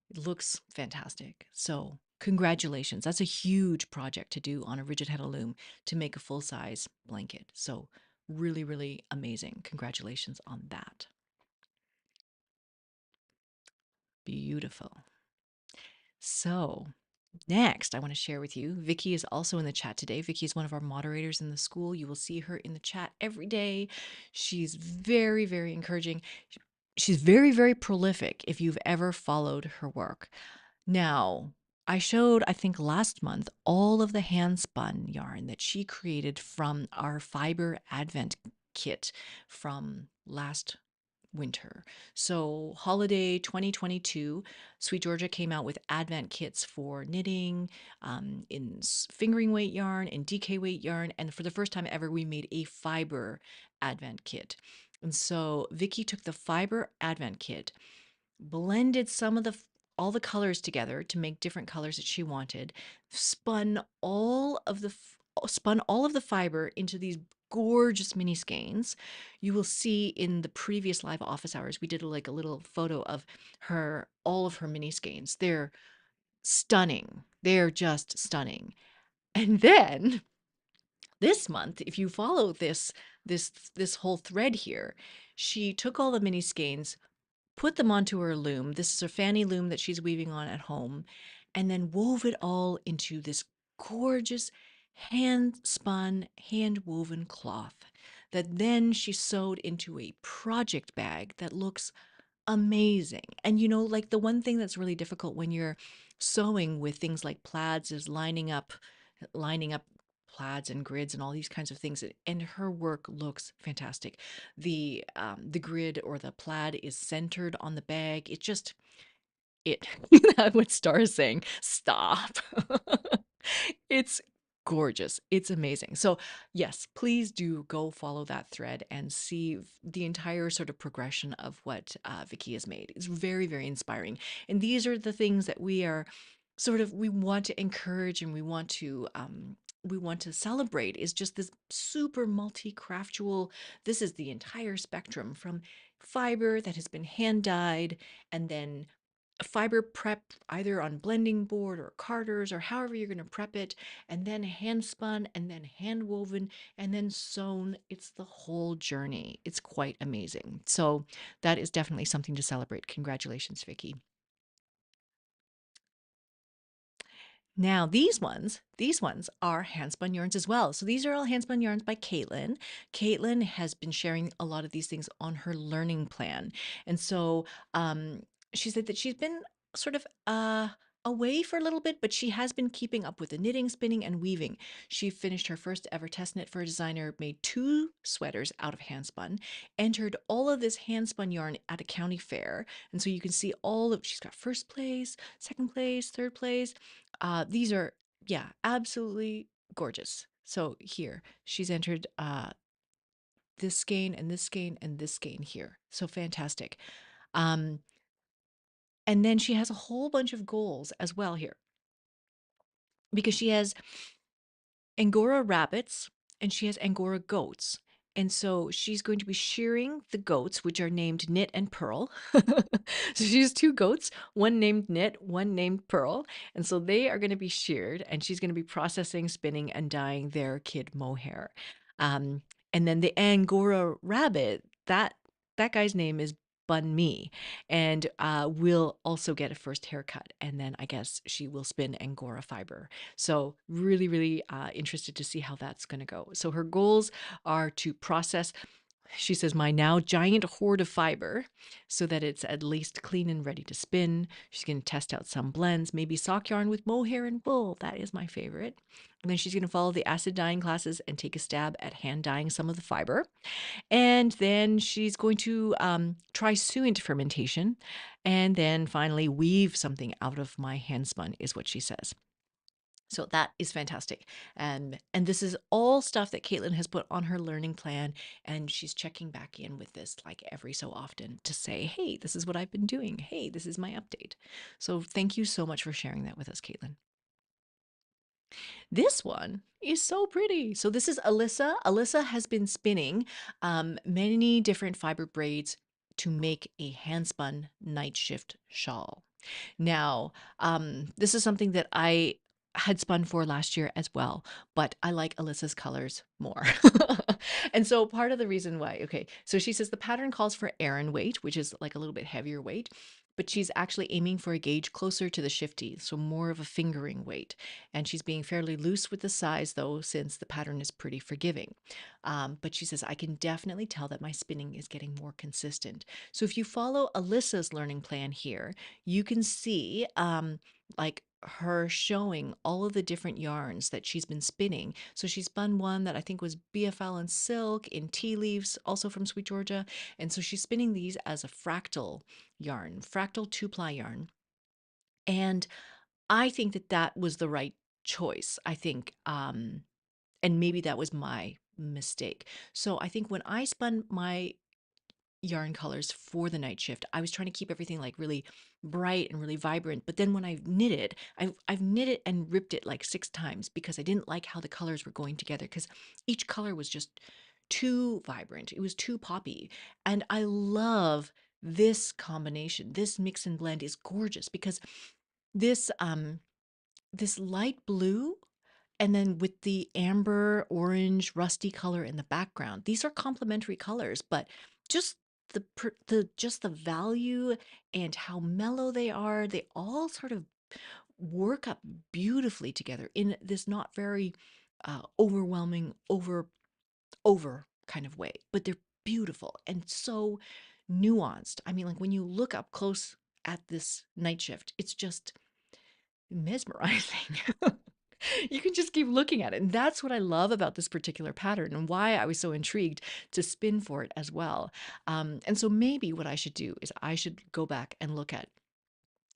It looks fantastic. So congratulations. That's a huge project to do on a rigid heddle loom to make a full-size blanket. So really, really amazing. Congratulations on that. Beautiful. So next, I want to share with you, Vicky is also in the chat today. Vicky is one of our moderators in the school. You will see her in the chat every day. She's very, very encouraging. She's very, very prolific if you've ever followed her work. Now, I showed, I think last month, all of the hand spun yarn that she created from our fiber advent kit from last winter. So holiday 2022, Sweet Georgia came out with advent kits for knitting, in fingering weight yarn and DK weight yarn. And for the first time ever, we made a fiber advent kit. And so Vicky took the fiber advent kit, blended some of all the colors together to make different colors that she wanted, spun all of the fiber into these gorgeous mini skeins. You will see in the previous live office hours, we did like a little photo of all of her mini skeins. They're stunning. They're just stunning. And then this month, if you follow this whole thread here, she took all the mini skeins, put them onto her loom. This is her fanny loom that she's weaving on at home, and then wove it all into this gorgeous hand spun, hand woven cloth that then she sewed into a project bag that looks amazing. And like the one thing that's really difficult when you're sewing with things like plaids is lining up plaids and grids and all these kinds of things. And her work looks fantastic. The grid or the plaid is centered on the bag. It just it That's what Star is saying. Stop. It's gorgeous. It's amazing. So, yes, please do go follow that thread and see the entire sort of progression of what Vicky has made. It's very, very inspiring. And these are the things that we want to encourage and we want to celebrate is just this super multi-craftual. This is the entire spectrum from fiber that has been hand dyed and then fiber prep either on blending board or carders or however you're going to prep it, and then hand spun and then hand woven and then sewn. It's the whole journey. It's quite amazing. So that is definitely something to celebrate. Congratulations, Vicky. Now, these ones are handspun yarns as well. So these are all handspun yarns by Caitlyn. Caitlyn has been sharing a lot of these things on her learning plan. And so she said that she's been sort of away for a little bit, but she has been keeping up with the knitting, spinning, and weaving. She finished her first ever test knit for a designer, made 2 sweaters out of handspun, entered all of this handspun yarn at a county fair. And so you can see she's got first place, second place, third place. These are, yeah, absolutely gorgeous. So here, she's entered this skein and this skein and this skein here. So fantastic. Um, and then she has a whole bunch of goals as well here because she has Angora rabbits and she has Angora goats. And so she's going to be shearing the goats, which are named Knit and Pearl. So she has 2 goats, one named Knit, one named Pearl. And so they are going to be sheared, and she's going to be processing, spinning, and dyeing their kid mohair. Um, and then the Angora rabbit, that guy's name is Bun Me, and will also get a first haircut. And then I guess she will spin Angora fiber. So really, really interested to see how that's going to go. So her goals are to process, she says, my now giant hoard of fiber so that it's at least clean and ready to spin. She's going to test out some blends, maybe sock yarn with mohair and wool. That is my favorite. And then she's going to follow the acid dyeing classes and take a stab at hand dyeing some of the fiber. And then she's going to try suint fermentation. And then finally weave something out of my hand spun, is what she says. So that is fantastic. And this is all stuff that Caitlyn has put on her learning plan. And she's checking back in with this like every so often to say, hey, this is what I've been doing. Hey, this is my update. So thank you so much for sharing that with us, Caitlyn. This one is so pretty. So this is Alyssa. Alyssa has been spinning many different fiber braids to make a handspun night shift shawl. Now, this is something that I had spun for last year as well, but I like Alyssa's colors more. And so part of the reason why, okay, so she says the pattern calls for Aran weight, which is like a little bit heavier weight, but she's actually aiming for a gauge closer to the shifty, so more of a fingering weight. And she's being fairly loose with the size though, since the pattern is pretty forgiving. But she says, I can definitely tell that my spinning is getting more consistent. So if you follow Alyssa's learning plan here, you can see like her showing all of the different yarns that she's been spinning. So she spun one that I think was BFL and silk in tea leaves, also from Sweet Georgia. And so she's spinning these as a fractal yarn, fractal 2-ply yarn. And I think that that was the right choice. I think, and maybe that was my mistake. So I think when I spun my yarn colors for the night shift, I was trying to keep everything like really bright and really vibrant. But then when I knitted, I've knitted and ripped it like 6 times because I didn't like how the colors were going together because each color was just too vibrant. It was too poppy. And I love this combination. This mix and blend is gorgeous because this light blue and then with the amber, orange, rusty color in the background. These are complementary colors, but just the value and how mellow they all sort of work up beautifully together in this not very overwhelming, over kind of way, but they're beautiful and so nuanced. I mean, like when you look up close at this night shift, it's just mesmerizing. You can just keep looking at it. And that's what I love about this particular pattern and why I was so intrigued to spin for it as well. And so maybe what I should do is I should go back and look at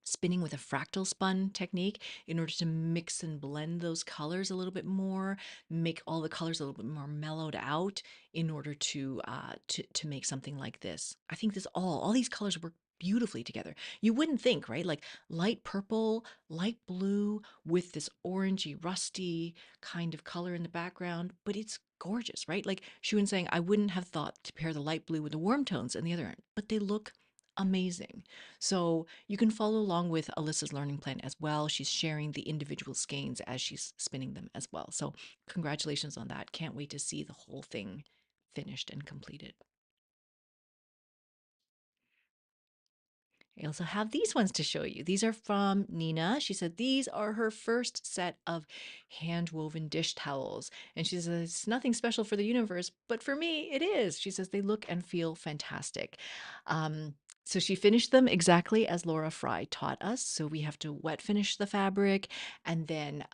spinning with a fractal spun technique in order to mix and blend those colors a little bit more, make all the colors a little bit more mellowed out in order to make something like this. I think this all these colors work beautifully together. You wouldn't think, right? Like light purple, light blue with this orangey, rusty kind of color in the background, but it's gorgeous, right? Like she was saying, I wouldn't have thought to pair the light blue with the warm tones in the other end, but they look amazing. So you can follow along with Alyssa's learning plan as well. She's sharing the individual skeins as she's spinning them as well. So congratulations on that. Can't wait to see the whole thing finished and completed. I also have these ones to show you. These are from Nina. She said these are her first set of hand woven dish towels. And she says it's nothing special for the universe, but for me it is. She says they look and feel fantastic. So she finished them exactly as Laura Fry taught us. So we have to wet finish the fabric, and then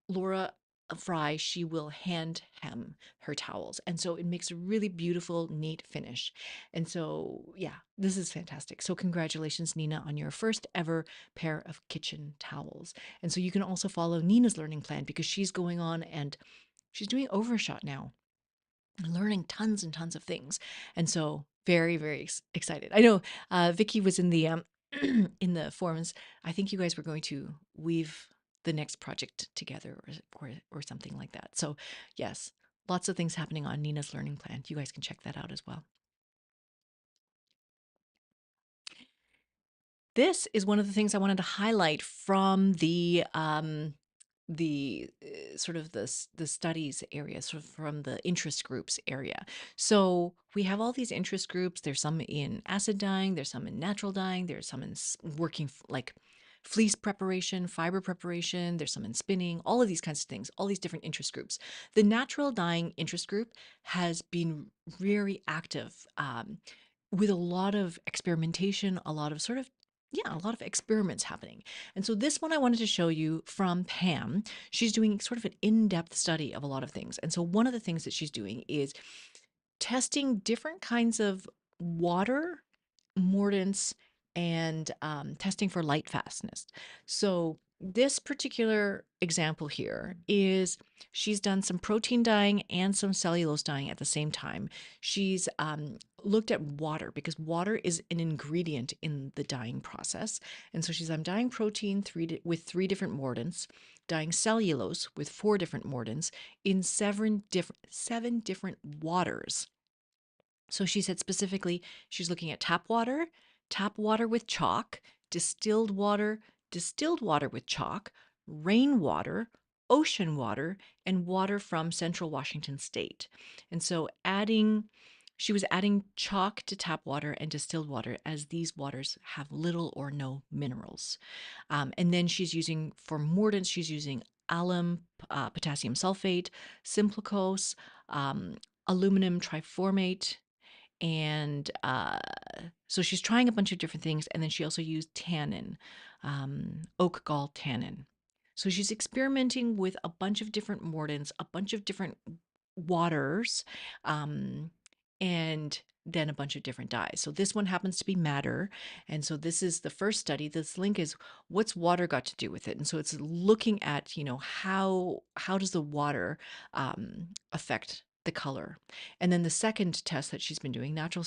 Laura Fry, she will hand hem her towels. And so it makes a really beautiful, neat finish. And so, yeah, this is fantastic. So, congratulations, Nina, on your first ever pair of kitchen towels. And so, you can also follow Nina's learning plan because she's going on and she's doing overshot now, learning tons and tons of things. And so, very, very excited. I know Vicky was in the in the forums. I think you guys were going to weave the next project together, or something like that. So, yes, lots of things happening on Nina's learning plan. You guys can check that out as well. This is one of the things I wanted to highlight from the sort of the studies area, sort of from the interest groups area. So we have all these interest groups. There's some in acid dyeing, there's some in natural dyeing, there's some in working like fleece preparation, fiber preparation, there's some in spinning, all of these kinds of things, all these different interest groups. The natural dyeing interest group has been very active, with a lot of experimentation, a lot of sort of, yeah, a lot of experiments happening. And so this one I wanted to show you from Pam. She's doing sort of an in-depth study of a lot of things. And so one of the things that she's doing is testing different kinds of water mordants and testing for light fastness. So this particular example here is she's done some protein dyeing and some cellulose dyeing at the same time. She's looked at water because water is an ingredient in the dyeing process. And so she's dyeing protein with three different mordants, dyeing cellulose with four different mordants in seven different waters. So she said specifically she's looking at tap water with chalk, distilled water with chalk, rainwater, ocean water, and water from central Washington state. And so she was adding chalk to tap water and distilled water as these waters have little or no minerals. And then she's using, for mordants, she's using alum, potassium sulfate, simplicose, aluminum triformate, and so she's trying a bunch of different things. And then she also used tannin, oak gall tannin. So she's experimenting with a bunch of different mordants, a bunch of different waters, um, and then a bunch of different dyes. So this one happens to be madder. And so this is the first study. This link is what's water got to do with it. And so it's looking at, how does the water affect the color. And then the second test that she's been doing, natural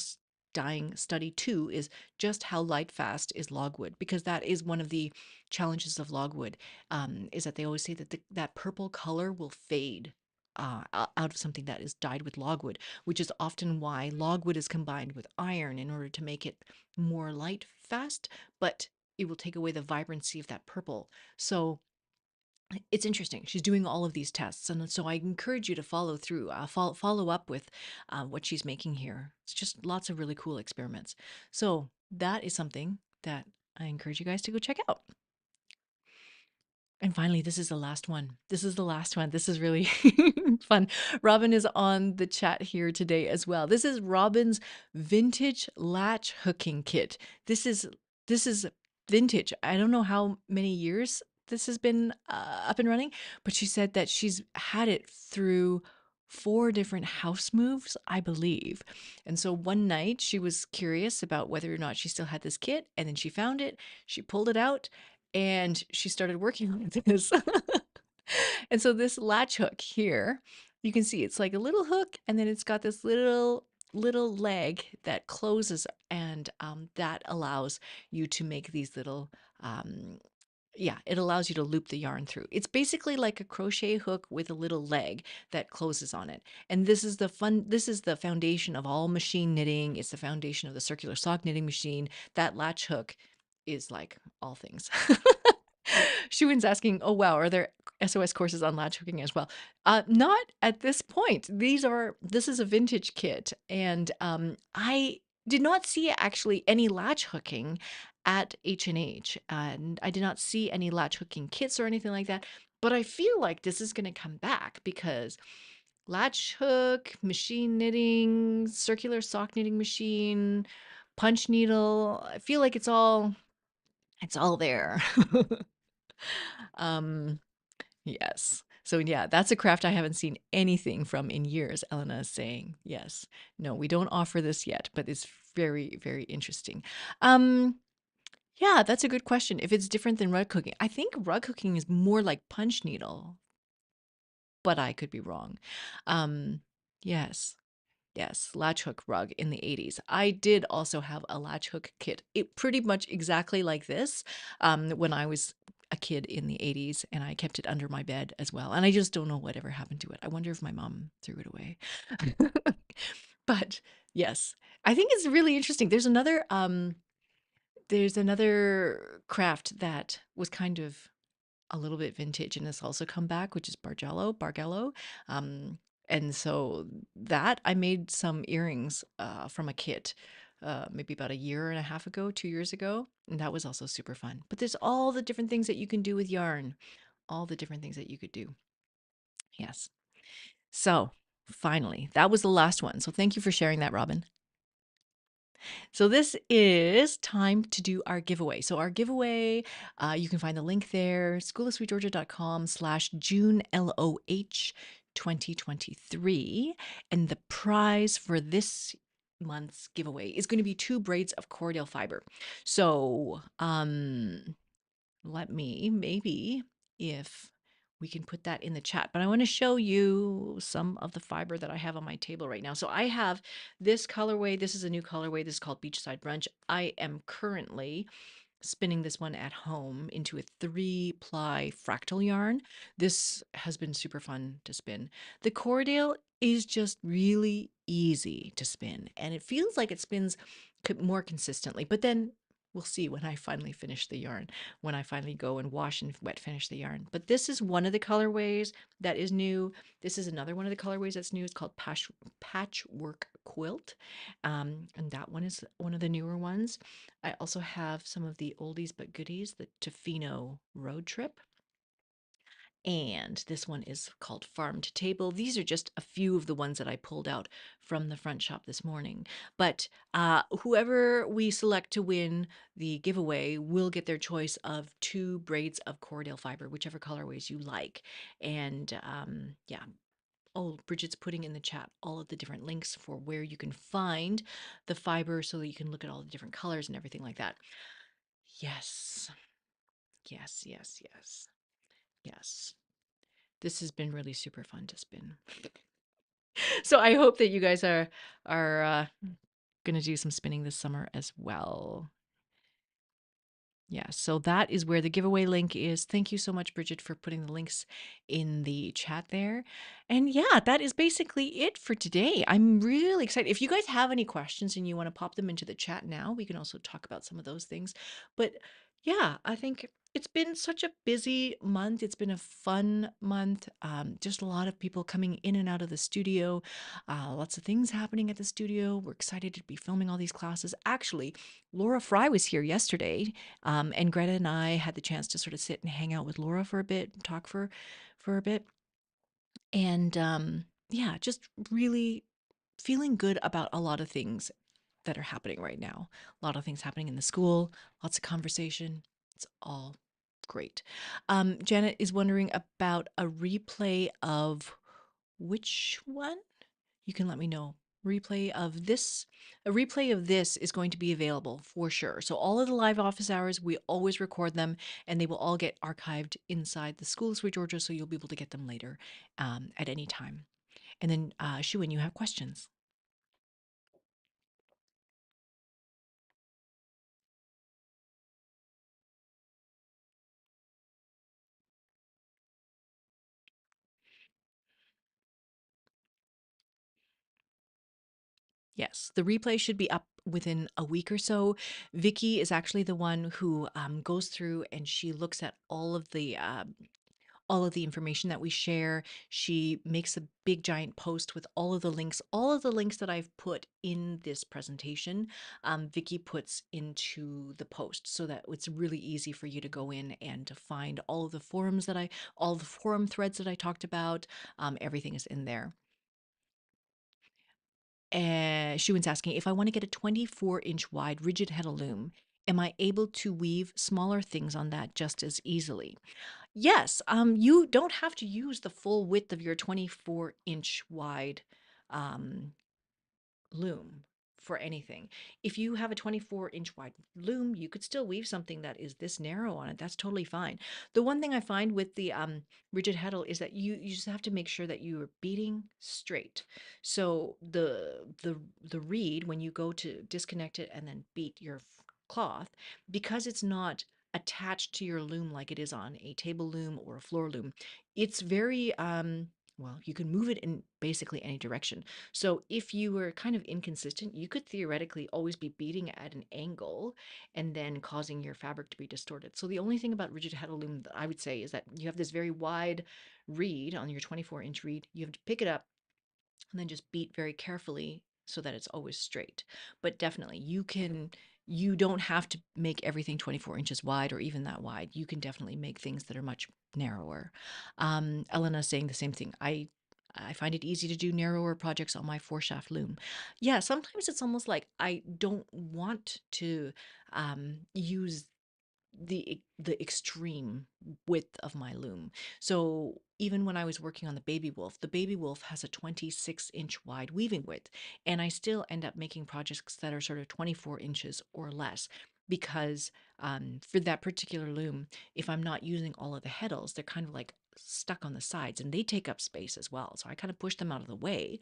dyeing study 2, is just how light fast is logwood, because that is one of the challenges of logwood, is that they always say that that purple color will fade out of something that is dyed with logwood, which is often why logwood is combined with iron in order to make it more light fast, but it will take away the vibrancy of that purple. So it's interesting. She's doing all of these tests, and so I encourage you to follow through, follow up with what she's making here. It's just lots of really cool experiments. So that is something that I encourage you guys to go check out. And finally, this is the last one. This is the last one. This is really fun. Robin is on the chat here today as well. This is Robin's vintage latch hooking kit. This is vintage. I don't know how many years this has been up and running, but she said that she's had it through 4 different house moves, I believe. And so one night she was curious about whether or not she still had this kit, and then she found it. She pulled it out and she started working on this. And so this latch hook here, you can see it's like a little hook, and then it's got this little leg that closes, and that allows you to make these little yeah, it allows you to loop the yarn through. It's basically like a crochet hook with a little leg that closes on it. And this is the foundation of all machine knitting. It's the foundation of the circular sock knitting machine. That latch hook is like all things. Shuin's asking, oh wow, are there SOS courses on latch hooking as well? Not at this point. This is a vintage kit, and I did not see actually any latch hooking at H&H, and I did not see any latch hooking kits or anything like that. But I feel like this is going to come back because latch hook, machine knitting, circular sock knitting machine, punch needle. I feel like it's all there. Um, yes. So yeah, that's a craft I haven't seen anything from in years, Elena is saying. Yes. No, we don't offer this yet, but it's very, very interesting. Yeah, that's a good question. If it's different than rug hooking, I think rug hooking is more like punch needle, but I could be wrong. Yes. Yes, latch hook rug in the 80s. I did also have a latch hook kit. It pretty much exactly like this when I was a kid in the 80s, and I kept it under my bed as well. And I just don't know whatever happened to it. I wonder if my mom threw it away. But yes, I think it's really interesting. There's another craft that was kind of a little bit vintage and has also come back, which is Bargello. Um, and so that I made some earrings from a kit maybe about a year and a half ago, 2 years ago. And that was also super fun. But there's all the different things that you can do with yarn, all the different things that you could do. Yes. So finally, that was the last one. So thank you for sharing that, Robin. So this is time to do our giveaway. So our giveaway, you can find the link there, schoolofsweetgeorgia.com/JuneLOH 2023. And the prize for this month's giveaway is going to be 2 braids of Cordell fiber. So let me maybe if we can put that in the chat, but I want to show you some of the fiber that I have on my table right now. So I have this colorway. This is a new colorway. This is called Beachside Brunch. I am currently spinning this one at home into a 3-ply fractal yarn. This has been super fun to spin. The Cordell is just really easy to spin, and it feels like it spins more consistently, but then we'll see when I finally finish the yarn, when I finally go and wash and wet finish the yarn. But this is one of the colorways that is new. This is another one of the colorways that's new. It's called Patchwork Quilt. And that one is one of the newer ones. I also have some of the oldies but goodies, the Tofino Road Trip. And this one is called Farm to Table. These are just a few of the ones that I pulled out from the front shop this morning. But whoever we select to win the giveaway will get their choice of 2 braids of Cordell fiber, whichever colorways you like. And yeah. Oh, Bridget's putting in the chat all of the different links for where you can find the fiber so that you can look at all the different colors and everything like that. Yes. Yes, yes, yes. Yes. This has been really super fun to spin. So I hope that you guys are going to do some spinning this summer as well. Yeah, so that is where the giveaway link is. Thank you so much, Bridget, for putting the links in the chat there. And yeah, that is basically it for today. I'm really excited. If you guys have any questions and you want to pop them into the chat now, we can also talk about some of those things. But Yeah, I think it's been such a busy month. It's been a fun month. Just a lot of people coming in and out of the studio. Lots of things happening at the studio. We're excited to be filming all these classes. Actually, Laura Fry was here yesterday, and Greta and I had the chance to sort of sit and hang out with Laura for a bit, talk for a bit, and yeah, just really feeling good about a lot of things that are happening right now. A lot of things happening in the school, lots of conversation. It's all great. Janet is wondering about a replay of which one? You can let me know. Replay of this. A replay of this is going to be available for sure. So all of the live office hours, we always record them, and they will all get archived inside the School of Sweet Georgia, so you'll be able to get them later at any time. And then, Shuin, you have questions. Yes, the replay should be up within a week or so. Vicky is actually the one who goes through and she looks at all of the information that we share. She makes a big giant post with all of the links that I've put in this presentation. Vicky puts into the post so that it's really easy for you to go in and to find all the forum threads that I talked about. Everything is in there. Shuan's asking if I want to get a 24-inch wide rigid heddle loom, am I able to weave smaller things on that just as easily? Yes, you don't have to use the full width of your 24-inch wide um, loom for anything. If you have a 24-inch wide loom, you could still weave something that is this narrow on it. That's totally fine. The one thing I find with the rigid heddle is that you just have to make sure that you are beating straight. So the reed, when you go to disconnect it and then beat your cloth, because it's not attached to your loom like it is on a table loom or a floor loom, it's very well, you can move it in basically any direction. So if you were kind of inconsistent, you could theoretically always be beating at an angle and then causing your fabric to be distorted. So the only thing about rigid heddle loom that I would say is that you have this very wide reed on your 24-inch reed. You have to pick it up and then just beat very carefully so that it's always straight. But definitely, you don't have to make everything 24 inches wide or even that wide. You can definitely make things that are much narrower. Elena's saying the same thing. I find it easy to do narrower projects on my 4 shaft loom. Yeah, sometimes it's almost like I don't want to use the extreme width of my loom. So even when I was working on the baby wolf has a 26-inch wide weaving width, and I still end up making projects that are sort of 24 inches or less because for that particular loom, if I'm not using all of the heddles, they're kind of like stuck on the sides and they take up space as well. So I kind of push them out of the way.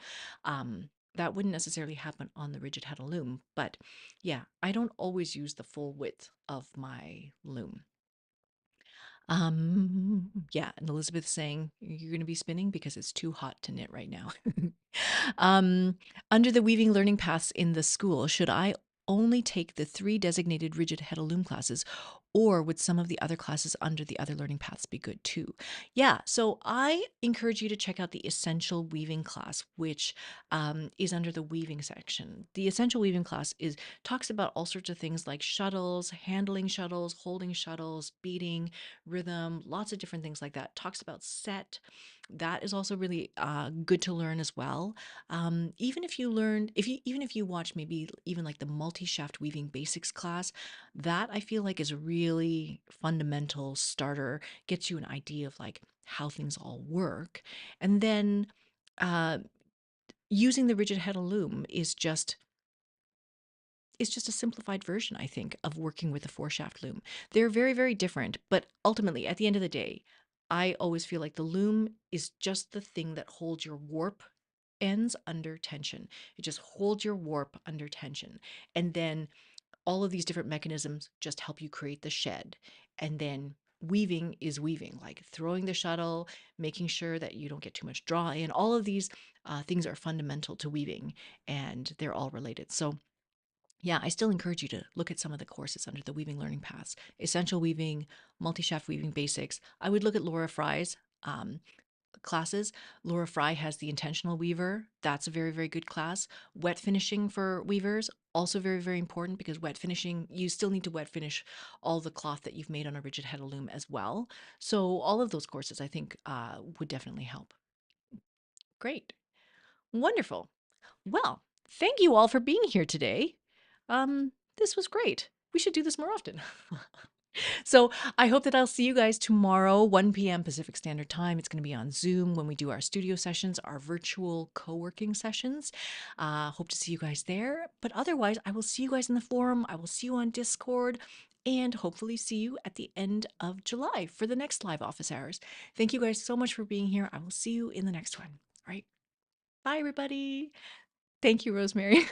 That wouldn't necessarily happen on the rigid heddle loom, but yeah, I don't always use the full width of my loom. Yeah, and Elizabeth saying you're going to be spinning because it's too hot to knit right now. um, Under the weaving learning paths in the school, should I only take the 3 designated rigid heddle loom classes, or would some of the other classes under the other learning paths be good too? Yeah, so I encourage you to check out the essential weaving class, which is under the weaving section. The essential weaving class is talks about all sorts of things like shuttles, handling shuttles, holding shuttles, beading, rhythm, lots of different things like that. Talks about set. That is also really good to learn as well. Even if you learned, if you even if you watch maybe even like the multi-shaft weaving basics class, that I feel like is a really fundamental starter, gets you an idea of like how things all work, and then uh, using the rigid heddle loom is just a simplified version, I think, of working with a 4 shaft loom. They're very, very different, but ultimately, at the end of the day, I always feel like the loom is just the thing that holds your warp ends under tension. It just holds your warp under tension. And then all of these different mechanisms just help you create the shed. And then weaving is weaving, like throwing the shuttle, making sure that you don't get too much draw in. All of these things are fundamental to weaving and they're all related. So Yeah, I still encourage you to look at some of the courses under the weaving learning paths. Essential weaving, multi-shaft weaving basics. I would look at Laura Fry's um, classes. Laura Fry has the intentional weaver. That's a very, very good class. Wet finishing for weavers, also very, very important, because wet finishing, you still need to wet finish all the cloth that you've made on a rigid heddle loom as well. So all of those courses, I think, would definitely help. Great. Wonderful. Well, thank you all for being here today. This was great. We should do this more often. So I hope that I'll see you guys tomorrow, 1 p.m. Pacific Standard Time. It's going to be on Zoom when we do our studio sessions, our virtual co-working sessions. Hope to see you guys there. But otherwise, I will see you guys in the forum. I will see you on Discord and hopefully see you at the end of July for the next live office hours. Thank you guys so much for being here. I will see you in the next one. All right. Bye, everybody. Thank you, Rosemary.